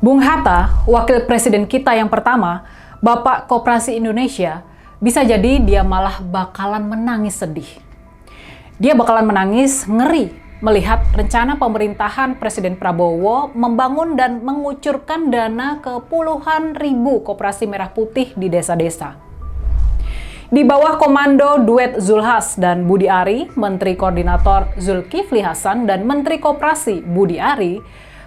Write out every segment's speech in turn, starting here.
Bung Hatta, wakil presiden kita yang pertama, Bapak Koperasi Indonesia, bisa jadi dia malah bakalan menangis sedih. Dia bakalan menangis ngeri melihat rencana pemerintahan Presiden Prabowo membangun dan mengucurkan dana ke puluhan ribu koperasi merah putih di desa-desa. Di bawah komando duet Zulhas dan Budi Ari, Menteri Koordinator Zulkifli Hasan dan Menteri Koperasi Budi Ari,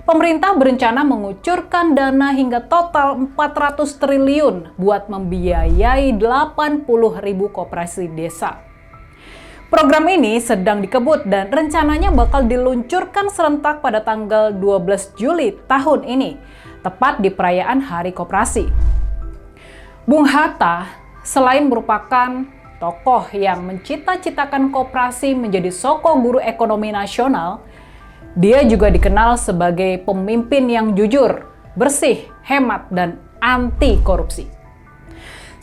pemerintah berencana mengucurkan dana hingga total 400 triliun buat membiayai 80 ribu koperasi desa. Program ini sedang dikebut dan rencananya bakal diluncurkan serentak pada tanggal 12 Juli tahun ini, tepat di perayaan Hari Koperasi. Bung Hatta selain merupakan tokoh yang mencita-citakan koperasi menjadi sosok guru ekonomi nasional, dia juga dikenal sebagai pemimpin yang jujur, bersih, hemat, dan anti korupsi.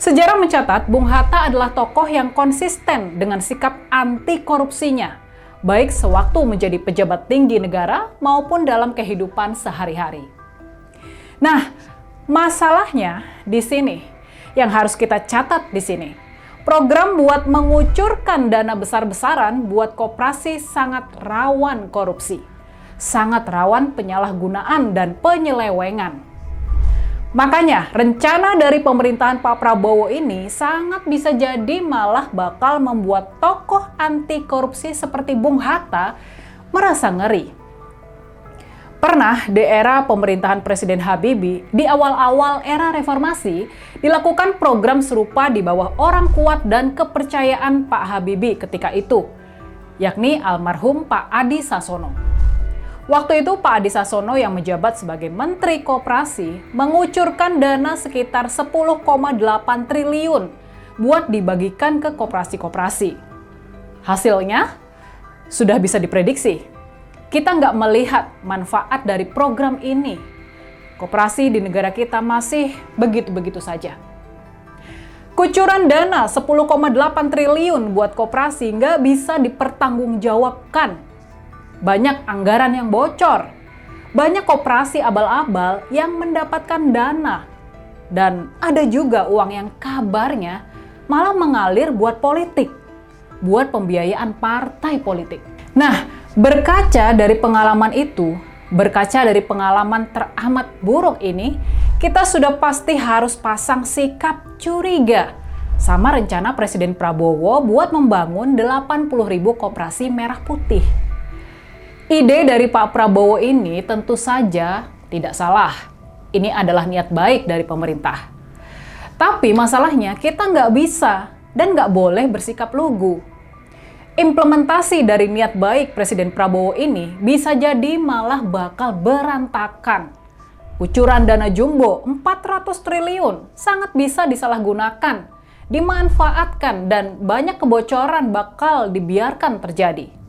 Sejarah mencatat Bung Hatta adalah tokoh yang konsisten dengan sikap anti korupsinya, baik sewaktu menjadi pejabat tinggi negara maupun dalam kehidupan sehari-hari. Nah, masalahnya di sini yang harus kita catat di sini. Program buat mengucurkan dana besar-besaran buat koperasi sangat rawan korupsi, sangat rawan penyalahgunaan dan penyelewengan. Makanya, rencana dari pemerintahan Pak Prabowo ini sangat bisa jadi malah bakal membuat tokoh anti korupsi seperti Bung Hatta merasa ngeri. Pernah di era pemerintahan Presiden Habibie, di awal-awal era reformasi, dilakukan program serupa di bawah orang kuat dan kepercayaan Pak Habibie ketika itu, yakni almarhum Pak Adi Sasono. Waktu itu Pak Adi Sasono yang menjabat sebagai Menteri Koperasi mengucurkan dana sekitar 10,8 triliun buat dibagikan ke koperasi-koperasi. Hasilnya sudah bisa diprediksi. Kita nggak melihat manfaat dari program ini. Koperasi di negara kita masih begitu-begitu saja. Kucuran dana 10,8 triliun buat koperasi nggak bisa dipertanggungjawabkan. Banyak anggaran yang bocor, banyak koperasi abal-abal yang mendapatkan dana, dan ada juga uang yang kabarnya malah mengalir buat politik, buat pembiayaan partai politik. Nah, berkaca dari pengalaman itu, berkaca dari pengalaman teramat buruk ini, kita sudah pasti harus pasang sikap curiga sama rencana Presiden Prabowo buat membangun 80 ribu koperasi merah putih. Ide dari Pak Prabowo ini tentu saja tidak salah. Ini adalah niat baik dari pemerintah. Tapi masalahnya kita nggak bisa dan nggak boleh bersikap lugu. Implementasi dari niat baik Presiden Prabowo ini bisa jadi malah bakal berantakan. Kucuran dana jumbo 400 triliun sangat bisa disalahgunakan, dimanfaatkan, dan banyak kebocoran bakal dibiarkan terjadi.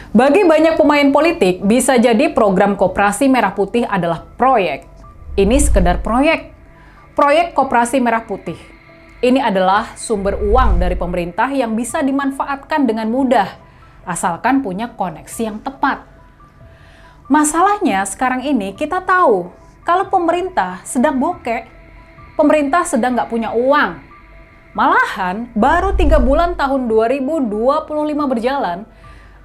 Bagi banyak pemain politik, bisa jadi program Koperasi Merah Putih adalah proyek. Ini sekedar proyek. Proyek Koperasi Merah Putih. Ini adalah sumber uang dari pemerintah yang bisa dimanfaatkan dengan mudah, asalkan punya koneksi yang tepat. Masalahnya sekarang ini kita tahu, kalau pemerintah sedang bokek, pemerintah sedang nggak punya uang. Malahan, baru 3 bulan tahun 2025 berjalan,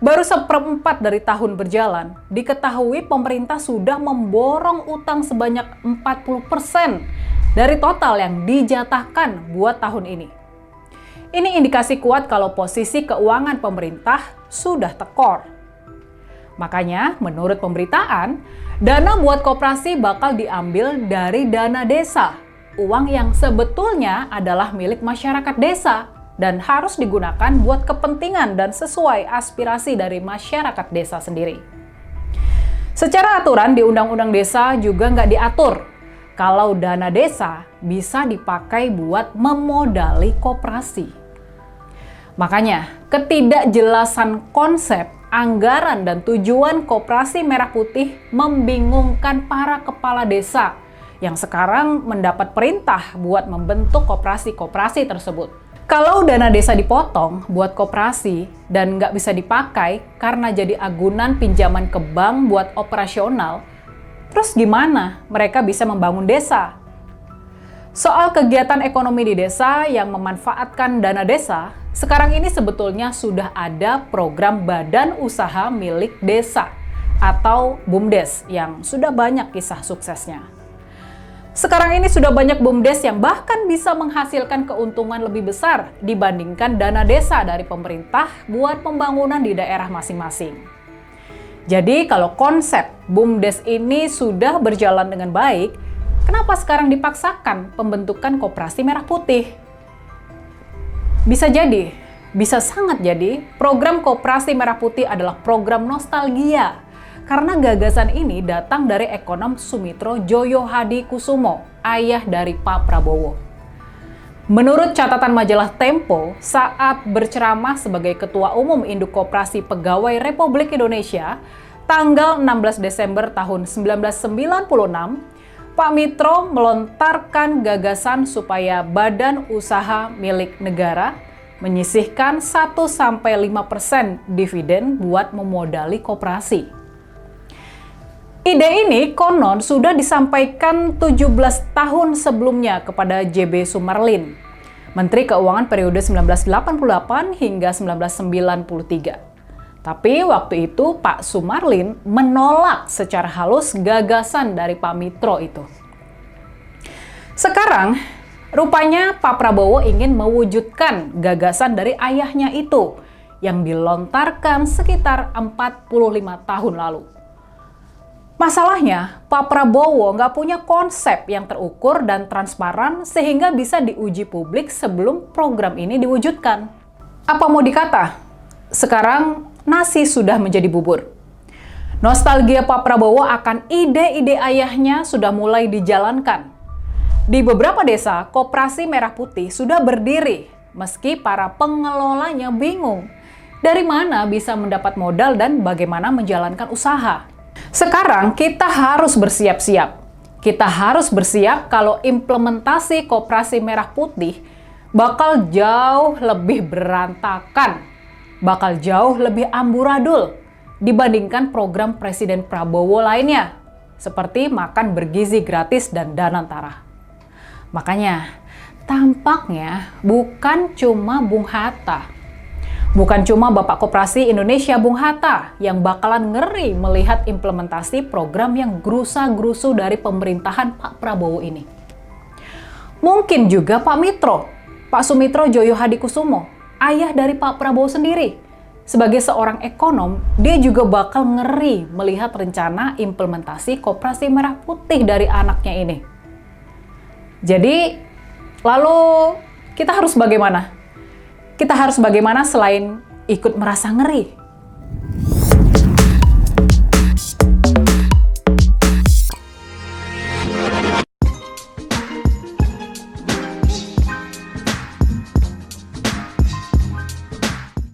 baru seperempat dari tahun berjalan, diketahui pemerintah sudah memborong utang sebanyak 40% dari total yang dijatahkan buat tahun ini. Ini indikasi kuat kalau posisi keuangan pemerintah sudah tekor. Makanya, menurut pemberitaan, dana buat koperasi bakal diambil dari dana desa, uang yang sebetulnya adalah milik masyarakat desa, dan harus digunakan buat kepentingan dan sesuai aspirasi dari masyarakat desa sendiri. Secara aturan di Undang-Undang Desa juga nggak diatur kalau dana desa bisa dipakai buat memodali koperasi. Makanya, ketidakjelasan konsep, anggaran, dan tujuan Koperasi Merah Putih membingungkan para kepala desa yang sekarang mendapat perintah buat membentuk koperasi-koperasi tersebut. Kalau dana desa dipotong buat koperasi dan nggak bisa dipakai karena jadi agunan pinjaman ke bank buat operasional, terus gimana mereka bisa membangun desa? Soal kegiatan ekonomi di desa yang memanfaatkan dana desa, sekarang ini sebetulnya sudah ada program Badan Usaha Milik Desa atau BUMDes yang sudah banyak kisah suksesnya. Sekarang ini sudah banyak BUMDes yang bahkan bisa menghasilkan keuntungan lebih besar dibandingkan dana desa dari pemerintah buat pembangunan di daerah masing-masing. Jadi kalau konsep BUMDes ini sudah berjalan dengan baik, kenapa sekarang dipaksakan pembentukan koperasi merah putih? Bisa jadi, bisa sangat jadi, program koperasi merah putih adalah program nostalgia. Karena gagasan ini datang dari ekonom Sumitro Joyo Hadikusumo, ayah dari Pak Prabowo. Menurut catatan majalah Tempo, saat berceramah sebagai Ketua Umum Induk Koperasi Pegawai Republik Indonesia, tanggal 16 Desember tahun 1996, Pak Mitro melontarkan gagasan supaya badan usaha milik negara menyisihkan 1-5% dividen buat memodali koperasi. Ide ini konon sudah disampaikan 17 tahun sebelumnya kepada JB Sumarlin, Menteri Keuangan periode 1988 hingga 1993. Tapi waktu itu Pak Sumarlin menolak secara halus gagasan dari Pak Mitro itu. Sekarang, rupanya Pak Prabowo ingin mewujudkan gagasan dari ayahnya itu yang dilontarkan sekitar 45 tahun lalu. Masalahnya, Pak Prabowo nggak punya konsep yang terukur dan transparan sehingga bisa diuji publik sebelum program ini diwujudkan. Apa mau dikata? Sekarang nasi sudah menjadi bubur. Nostalgia Pak Prabowo akan ide-ide ayahnya sudah mulai dijalankan. Di beberapa desa, koperasi merah putih sudah berdiri meski para pengelolanya bingung dari mana bisa mendapat modal dan bagaimana menjalankan usaha. Sekarang kita harus bersiap-siap. Kita harus bersiap kalau implementasi koperasi merah putih bakal jauh lebih berantakan, bakal jauh lebih amburadul dibandingkan program Presiden Prabowo lainnya, seperti makan bergizi gratis dan Danantara. Makanya, tampaknya bukan cuma Bung Hatta, bukan cuma Bapak Koperasi Indonesia Bung Hatta yang bakalan ngeri melihat implementasi program yang gerusa-gerusu dari pemerintahan Pak Prabowo ini. Mungkin juga Pak Mitro, Pak Sumitro Joyo Hadikusumo, ayah dari Pak Prabowo sendiri. Sebagai seorang ekonom, dia juga bakal ngeri melihat rencana implementasi koperasi merah putih dari anaknya ini. Jadi, lalu kita harus bagaimana? Kita harus bagaimana selain ikut merasa ngeri?